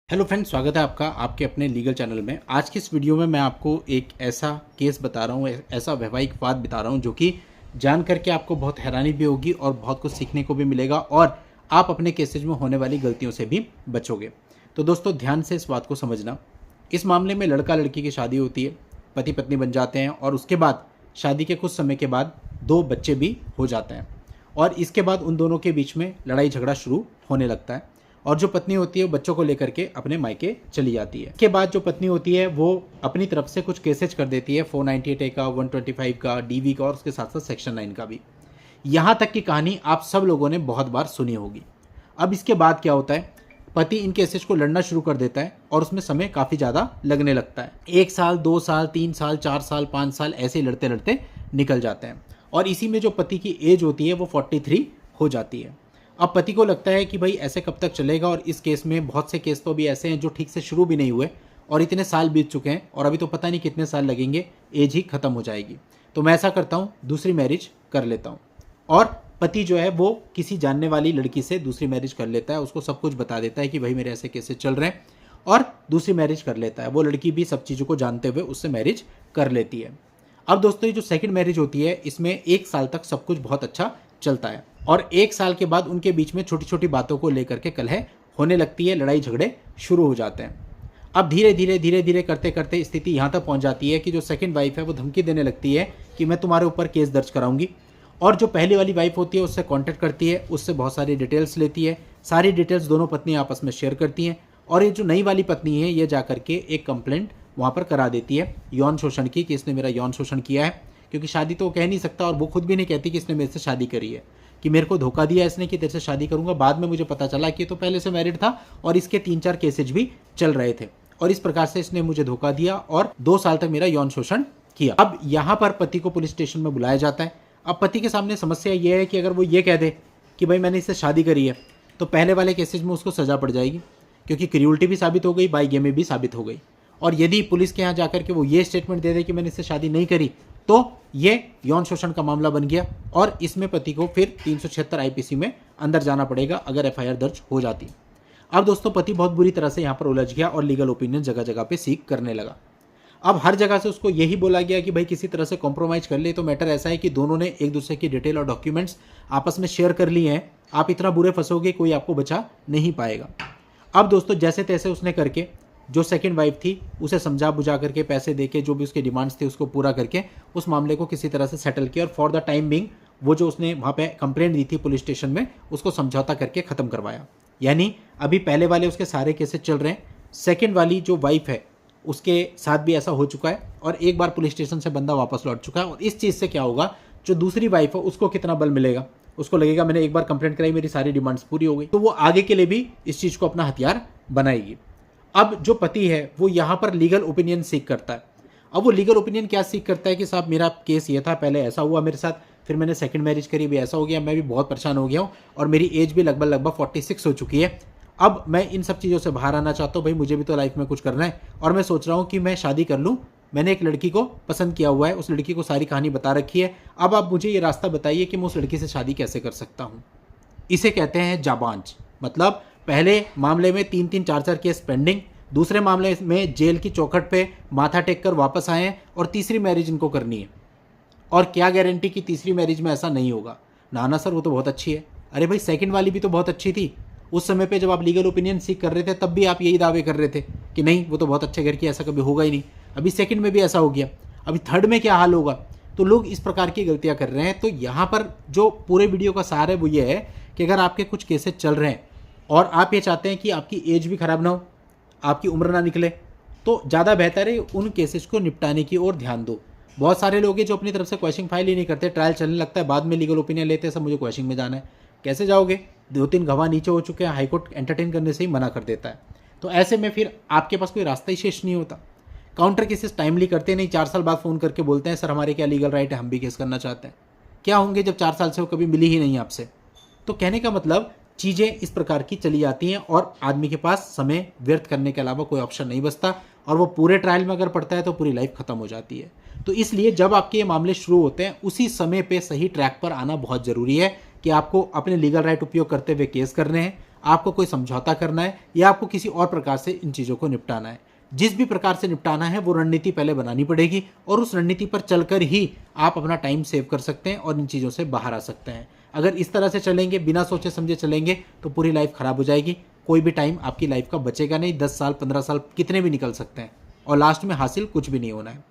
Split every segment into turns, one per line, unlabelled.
Hello friends, स्वागत है आपका आपके अपने लीगल चैनल में। आज की इस वीडियो में मैं आपको एक ऐसा केस बता रहा हूँ, ऐसा वैवाहिक वाद बता रहा हूँ जो कि जान करके आपको बहुत हैरानी भी होगी और बहुत कुछ सीखने को भी मिलेगा और आप अपने केसेज में होने वाली गलतियों से भी बचोगे। तो दोस्तों, ध्यान से इस बात को समझना। इस मामले में लड़का लड़की की शादी होती है, पति पत्नी बन जाते हैं और उसके बाद शादी के कुछ समय के बाद 2 बच्चे भी हो जाते हैं और इसके बाद उन दोनों के बीच में लड़ाई झगड़ा शुरू होने लगता है और जो पत्नी होती है वो बच्चों को लेकर के अपने मायके चली जाती है। इसके बाद जो पत्नी होती है वो अपनी तरफ से कुछ केसेज कर देती है, 498A का, 125 का, डीवी का और उसके साथ साथ सेक्शन 9 का भी। यहाँ तक की कहानी आप सब लोगों ने बहुत बार सुनी होगी। अब इसके बाद क्या होता है, पति इन केसेज को लड़ना शुरू कर देता है और उसमें समय काफ़ी ज़्यादा लगने लगता है। 1 साल, 2 साल, 3 साल, 4 साल, 5 साल ऐसे लड़ते लड़ते निकल जाते हैं और इसी में जो पति की एज होती है वो 43 हो जाती है। अब पति को लगता है कि भाई ऐसे कब तक चलेगा, और इस केस में बहुत से केस तो अभी ऐसे हैं जो ठीक से शुरू भी नहीं हुए और इतने साल बीत चुके हैं और अभी तो पता नहीं कितने साल लगेंगे, एज ही खत्म हो जाएगी। तो मैं ऐसा करता हूँ, दूसरी मैरिज कर लेता हूँ। और पति जो है वो किसी जानने वाली लड़की से दूसरी मैरिज कर लेता है, उसको सब कुछ बता देता है कि भाई मेरे ऐसे केसेस चल रहे हैं और दूसरी मैरिज कर लेता है। वो लड़की भी सब चीज़ों को जानते हुए उससे मैरिज कर लेती है। अब दोस्तों, ये जो सेकंड मैरिज होती है इसमें 1 साल तक सब कुछ बहुत अच्छा चलता है और 1 साल के बाद उनके बीच में छोटी छोटी बातों को लेकर के कलह होने लगती है, लड़ाई झगड़े शुरू हो जाते हैं। अब धीरे धीरे करते करते स्थिति यहाँ तक पहुँच जाती है कि जो सेकंड वाइफ है वो धमकी देने लगती है कि मैं तुम्हारे ऊपर केस दर्ज कराऊंगी। और जो पहली वाली वाइफ होती है उससे कॉन्टेक्ट करती है, उससे बहुत सारी डिटेल्स लेती है, सारी डिटेल्स दोनों पत्नी आपस में शेयर करती हैं और ये जो नई वाली पत्नी है ये जा करके एक कंप्लेंट वहाँ पर करा देती है यौन शोषण की, कि इसने मेरा यौन शोषण किया है। क्योंकि शादी तो वो कह नहीं सकता और वो खुद भी नहीं कहती कि इसने मेरे से शादी करी है, कि मेरे को धोखा दिया इसने कि तेरे से शादी करूंगा। बाद में मुझे पता चला कि ये तो पहले से मैरिड था और इसके 3-4 केसेज भी चल रहे थे और इस प्रकार से इसने मुझे धोखा दिया और 2 साल तक मेरा यौन शोषण किया। अब यहाँ पर पति को पुलिस स्टेशन में बुलाया जाता है। अब पति के सामने समस्या ये है कि अगर वो ये कह दे कि भाई मैंने इससे शादी करी है तो पहले वाले केसेज में उसको सजा पड़ जाएगी, क्योंकि क्रियुलिटी भी साबित हो गई, बाइगेमी भी साबित हो गई। और यदि पुलिस के यहाँ जाकर के वो ये स्टेटमेंट दे दे कि मैंने इससे शादी नहीं करी तो ये यौन शोषण का मामला बन गया और इसमें पति को फिर 376 आईपीसी में अंदर जाना पड़ेगा अगर एफआईआर दर्ज हो जाती। अब दोस्तों, पति बहुत बुरी तरह से यहाँ पर उलझ गया और लीगल ओपिनियन जगह जगह पे सीख करने लगा। अब हर जगह से उसको यही बोला गया कि भाई किसी तरह से कॉम्प्रोमाइज कर ले। तो मैटर ऐसा है कि दोनों ने एक दूसरे की डिटेल और डॉक्यूमेंट्स आपस में शेयर कर लिए हैं। आप इतना बुरे फंसोगे कोई आपको बचा नहीं पाएगा। अब दोस्तों, जैसे तैसे उसने करके जो सेकंड वाइफ थी उसे समझा बुझा करके, पैसे देके, जो भी उसके डिमांड्स थे उसको पूरा करके उस मामले को किसी तरह से सेटल किया और फॉर द टाइम बिंग वो जो उसने वहाँ पे कंप्लेंट दी थी पुलिस स्टेशन में उसको समझौता करके ख़त्म करवाया। यानी अभी पहले वाले उसके सारे केसेस चल रहे हैं, सेकंड वाली जो वाइफ है उसके साथ भी ऐसा हो चुका है और एक बार पुलिस स्टेशन से बंदा वापस लौट चुका है। और इस चीज़ से क्या होगा, जो दूसरी वाइफ है उसको कितना बल मिलेगा, उसको लगेगा मैंने एक बार कंप्लेंट कराई, मेरी सारी डिमांड्स पूरी हो गई, तो वो आगे के लिए भी इस चीज़ को अपना हथियार बनाएगी। अब जो पति है वो यहाँ पर लीगल ओपिनियन सीख करता है। अब वो लीगल ओपिनियन क्या सीख करता है कि साहब मेरा केस ये था, पहले ऐसा हुआ मेरे साथ, फिर मैंने सेकंड मैरिज करी भी ऐसा हो गया, मैं भी बहुत परेशान हो गया हूँ और मेरी एज भी लगभग 46 हो चुकी है। अब मैं इन सब चीज़ों से बाहर आना चाहता हूँ, भाई मुझे भी तो लाइफ में कुछ करना है और मैं सोच रहा हूँ कि मैं शादी कर लूँ। मैंने एक लड़की को पसंद किया हुआ है, उस लड़की को सारी कहानी बता रखी है। अब आप मुझे ये रास्ता बताइए कि मैं उस लड़की से शादी कैसे कर सकता हूँ। इसे कहते हैं जाबांज। मतलब पहले मामले में 3-3, 4-4 केस पेंडिंग, दूसरे मामले में जेल की चौखट पे माथा टेक कर वापस आए हैं और तीसरी मैरिज इनको करनी है। और क्या गारंटी कि तीसरी मैरिज में ऐसा नहीं होगा। ना सर, वो तो बहुत अच्छी है। अरे भाई, सेकंड वाली भी तो बहुत अच्छी थी। उस समय पे जब आप लीगल ओपिनियन सीख कर रहे थे तब भी आप यही दावे कर रहे थे कि नहीं वो तो बहुत अच्छे घर की, ऐसा कभी होगा ही नहीं। अभी सेकंड में भी ऐसा हो गया, अभी थर्ड में क्या हाल होगा। तो लोग इस प्रकार की गलतियां कर रहे हैं। तो यहाँ पर जो पूरे वीडियो का सार है वो ये है कि अगर आपके कुछ केसेस चल रहे हैं और आप ये चाहते हैं कि आपकी एज भी खराब ना हो, आपकी उम्र ना निकले, तो ज़्यादा बेहतर है उन केसेस को निपटाने की ओर ध्यान दो। बहुत सारे लोग हैं जो अपनी तरफ से क्वेश्चन फाइल ही नहीं करते, ट्रायल चलने लगता है, बाद में लीगल ओपिनियन लेते हैं सब मुझे क्वेश्चन में जाना है। कैसे जाओगे? 2-3 गवाह नीचे हो चुके हैं, हाईकोर्ट एंटरटेन करने से ही मना कर देता है। तो ऐसे में फिर आपके पास कोई रास्ता ही शेष नहीं होता। काउंटर केसेस टाइमली करते नहीं, 4 साल बाद फ़ोन करके बोलते हैं सर हमारे क्या लीगल राइट है, हम भी केस करना चाहते हैं। क्या होंगे जब 4 साल से वो कभी मिली ही नहीं आपसे। तो कहने का मतलब चीज़ें इस प्रकार की चली जाती हैं और आदमी के पास समय व्यर्थ करने के अलावा कोई ऑप्शन नहीं बचता और वो पूरे ट्रायल में अगर पड़ता है तो पूरी लाइफ खत्म हो जाती है। तो इसलिए जब आपके ये मामले शुरू होते हैं उसी समय पे सही ट्रैक पर आना बहुत ज़रूरी है कि आपको अपने लीगल राइट उपयोग करते हुए केस करने हैं, आपको कोई समझौता करना है या आपको किसी और प्रकार से इन चीज़ों को निपटाना है। जिस भी प्रकार से निपटाना है वो रणनीति पहले बनानी पड़ेगी और उस रणनीति पर चलकर ही आप अपना टाइम सेव कर सकते हैं और इन चीज़ों से बाहर आ सकते हैं। अगर इस तरह से चलेंगे, बिना सोचे समझे चलेंगे, तो पूरी लाइफ खराब हो जाएगी। कोई भी टाइम आपकी लाइफ का बचेगा नहीं। 10 साल 15 साल कितने भी निकल सकते हैं और लास्ट में हासिल कुछ भी नहीं होना है।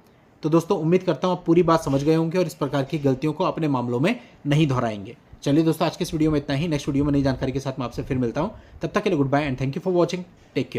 तो दोस्तों, उम्मीद करता हूँ आप पूरी बात समझ गए होंगे और इस प्रकार की गलतियों को अपने मामलों में नहीं दोहराएंगे। चलिए दोस्तों, आज के इस वीडियो में इतना ही। नेक्स्ट वीडियो में नई जानकारी के साथ मैं आपसे फिर मिलता हूँ। तब तक के लिए good bye and thank you for watching. Take care.